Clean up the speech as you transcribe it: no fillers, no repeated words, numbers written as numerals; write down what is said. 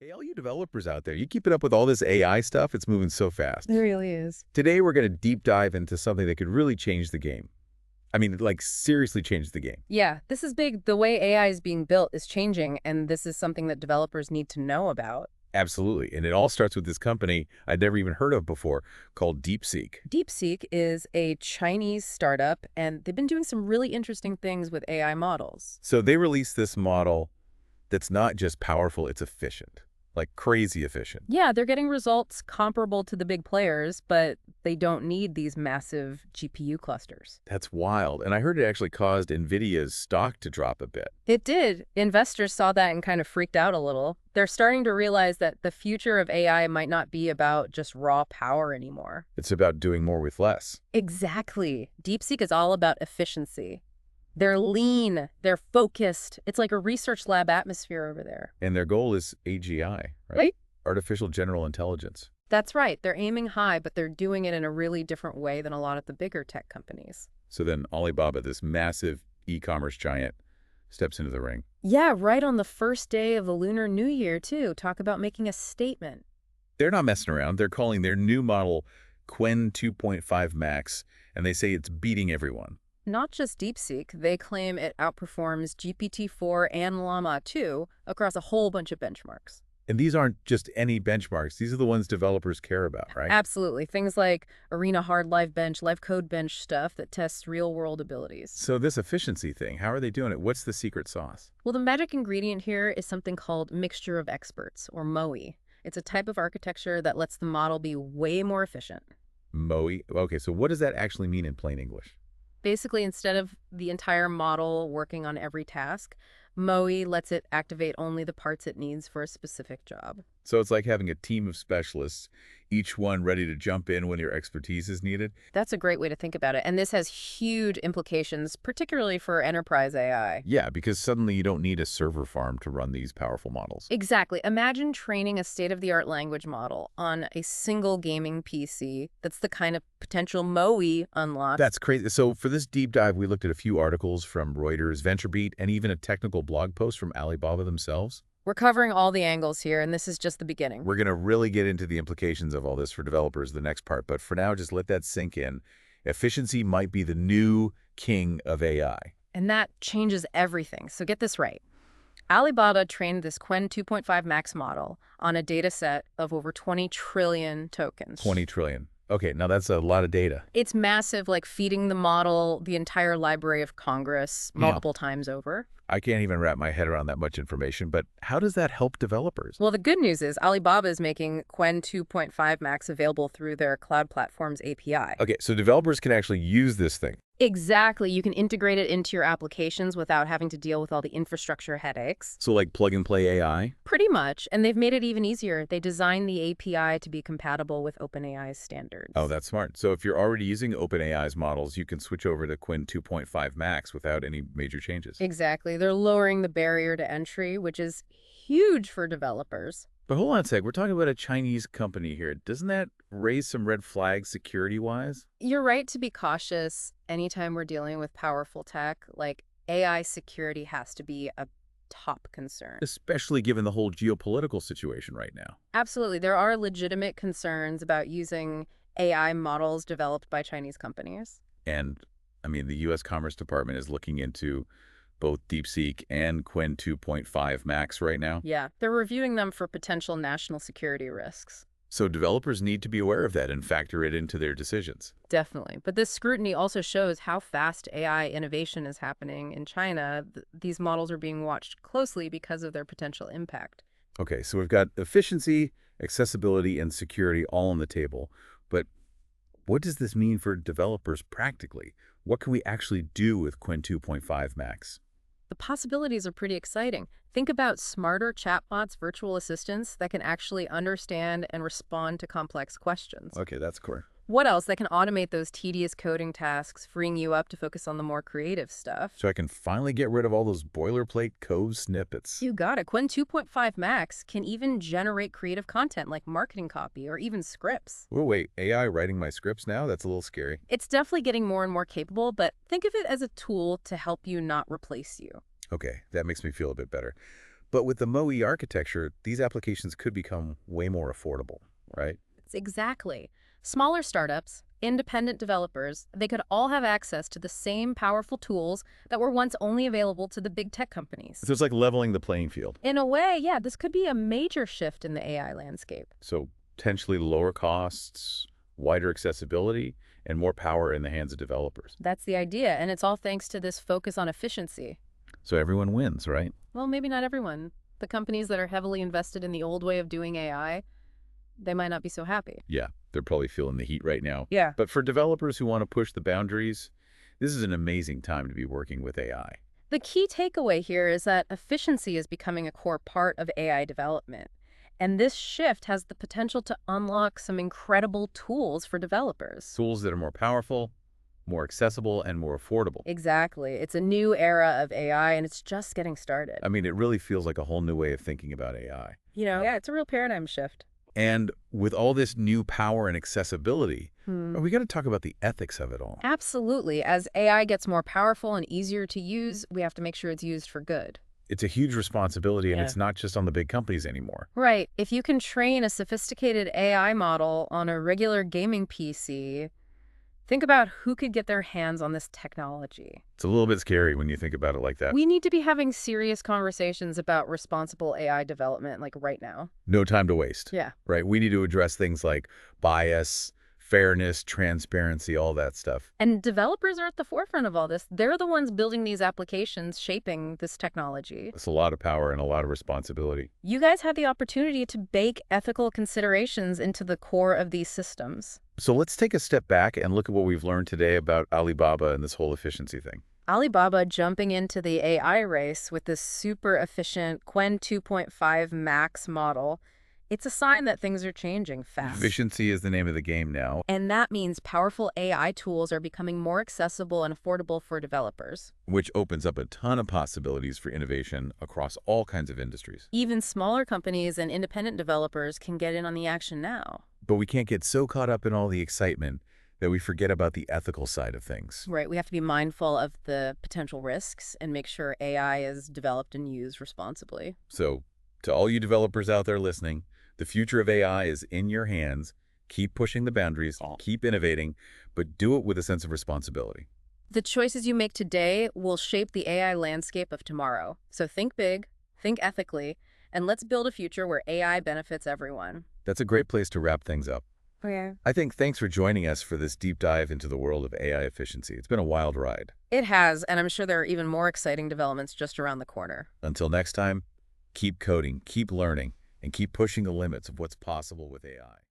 Hey, all you developers out there, you keeping up with all this AI stuff? It's moving so fast. It really is. Today, we're going to deep dive into something that could really change the game. I mean, like, seriously change the game. Yeah, this is big. The way AI is being built is changing, and this is something that developers need to know about. Absolutely. And it all starts with this company I'd never even heard of before called DeepSeek. DeepSeek is a Chinese startup, and they've been doing some really interesting things with AI models. So they released this model that's not just powerful, it's efficient. Like, crazy efficient. Yeah, they're getting results comparable to the big players, but they don't need these massive GPU clusters. That's wild. And I heard it actually caused NVIDIA's stock to drop a bit. It did. Investors saw that and kind of freaked out a little. They're starting to realize that the future of AI might not be about just raw power anymore. It's about doing more with less. Exactly. DeepSeek is all about efficiency. They're lean, they're focused. It's like a research lab atmosphere over there. And their goal is AGI, right? Artificial General Intelligence. That's right. They're aiming high, but they're doing it in a really different way than a lot of the bigger tech companies. So then Alibaba, this massive e-commerce giant, steps into the ring. Yeah, right on the first day of the Lunar New Year, too. Talk about making a statement. They're not messing around. They're calling their new model Qwen2.5-Max, and they say it's beating everyone. Not just DeepSeek, they claim it outperforms GPT-4 and Llama 2 across a whole bunch of benchmarks. And these aren't just any benchmarks. These are the ones developers care about, right? Absolutely. Things like Arena Hard Live Bench, Live Code Bench stuff that tests real-world abilities. So this efficiency thing, how are they doing it? What's the secret sauce? Well, the magic ingredient here is something called Mixture of Experts, or MOE. It's a type of architecture that lets the model be way more efficient. MOE? Okay, so what does that actually mean in plain English? Basically, instead of the entire model working on every task, MOE lets it activate only the parts it needs for a specific job. So it's like having a team of specialists, each one ready to jump in when your expertise is needed? That's a great way to think about it. And this has huge implications, particularly for enterprise AI. Yeah, because suddenly you don't need a server farm to run these powerful models. Exactly. Imagine training a state-of-the-art language model on a single gaming PC. That's the kind of potential MOE unlock. That's crazy. So for this deep dive, we looked at a few articles from Reuters, VentureBeat, and even a technical blog post from Alibaba themselves. We're covering all the angles here, and this is just the beginning. We're going to really get into the implications of all this for developers the next part, but for now, just let that sink in. Efficiency might be the new king of AI. And that changes everything. So get this right. Alibaba trained this Qwen2.5-Max model on a data set of over 20 trillion tokens. 20 trillion. Okay, now that's a lot of data. It's massive, like feeding the model the entire Library of Congress multiple times over. I can't even wrap my head around that much information, but how does that help developers? Well, the good news is Alibaba is making Qwen2.5-Max available through their Cloud Platform's API. Okay, so developers can actually use this thing. Exactly. You can integrate it into your applications without having to deal with all the infrastructure headaches. So like plug and play AI? Pretty much. And they've made it even easier. They designed the API to be compatible with OpenAI's standards. Oh, that's smart. So if you're already using OpenAI's models, you can switch over to Qwen2.5-Max without any major changes. Exactly. They're lowering the barrier to entry, which is huge for developers. But hold on a sec. We're talking about a Chinese company here. Doesn't that raise some red flags security-wise? You're right to be cautious anytime we're dealing with powerful tech. Like, AI security has to be a top concern. Especially given the whole geopolitical situation right now. Absolutely. There are legitimate concerns about using AI models developed by Chinese companies. And, I mean, the U.S. Commerce Department is looking into both DeepSeek and Qwen2.5-Max right now. Yeah, they're reviewing them for potential national security risks. So developers need to be aware of that and factor it into their decisions. Definitely. But this scrutiny also shows how fast AI innovation is happening in China. These models are being watched closely because of their potential impact. Okay, so we've got efficiency, accessibility, and security all on the table. But what does this mean for developers practically? What can we actually do with Qwen2.5-Max? The possibilities are pretty exciting. Think about smarter chatbots, virtual assistants that can actually understand and respond to complex questions. Okay, that's cool. What else? That can automate those tedious coding tasks, freeing you up to focus on the more creative stuff. So I can finally get rid of all those boilerplate code snippets. You got it. Qwen2.5-Max can even generate creative content like marketing copy or even scripts. Oh, wait, AI writing my scripts now? That's a little scary. It's definitely getting more and more capable, but think of it as a tool to help you, not replace you. Okay, that makes me feel a bit better. But with the MoE architecture, these applications could become way more affordable, right? Exactly. Smaller startups, independent developers, they could all have access to the same powerful tools that were once only available to the big tech companies. So it's like leveling the playing field. In a way, yeah, this could be a major shift in the AI landscape. So potentially lower costs, wider accessibility, and more power in the hands of developers. That's the idea, and it's all thanks to this focus on efficiency. So everyone wins, right? Well, maybe not everyone. The companies that are heavily invested in the old way of doing AI, they might not be so happy. Yeah, they're probably feeling the heat right now. Yeah. But for developers who want to push the boundaries, this is an amazing time to be working with AI. The key takeaway here is that efficiency is becoming a core part of AI development. And this shift has the potential to unlock some incredible tools for developers. Tools that are more powerful, more accessible, and more affordable. Exactly. It's a new era of AI, and it's just getting started. I mean, it really feels like a whole new way of thinking about AI. Yeah, it's a real paradigm shift. And with all this new power and accessibility, we got to talk about the ethics of it all. Absolutely. As AI gets more powerful and easier to use, we have to make sure it's used for good. It's a huge responsibility, and it's not just on the big companies anymore. Right. If you can train a sophisticated AI model on a regular gaming PC, think about who could get their hands on this technology. It's a little bit scary when you think about it like that. We need to be having serious conversations about responsible AI development, like right now. No time to waste. Yeah. Right? We need to address things like bias, fairness, transparency, all that stuff. And developers are at the forefront of all this. They're the ones building these applications, shaping this technology. It's a lot of power and a lot of responsibility. You guys have the opportunity to bake ethical considerations into the core of these systems. So let's take a step back and look at what we've learned today about Alibaba and this whole efficiency thing. Alibaba jumping into the AI race with this super efficient Qwen2.5-Max model. It's a sign that things are changing fast. Efficiency is the name of the game now. And that means powerful AI tools are becoming more accessible and affordable for developers. Which opens up a ton of possibilities for innovation across all kinds of industries. Even smaller companies and independent developers can get in on the action now. But we can't get so caught up in all the excitement that we forget about the ethical side of things. Right. We have to be mindful of the potential risks and make sure AI is developed and used responsibly. So, to all you developers out there listening, the future of AI is in your hands. Keep pushing the boundaries, keep innovating, but do it with a sense of responsibility. The choices you make today will shape the AI landscape of tomorrow. So think big, think ethically, and let's build a future where AI benefits everyone. That's a great place to wrap things up. Yeah. I think thanks for joining us for this deep dive into the world of AI efficiency. It's been a wild ride. It has, and I'm sure there are even more exciting developments just around the corner. Until next time, keep coding, keep learning, and keep pushing the limits of what's possible with AI.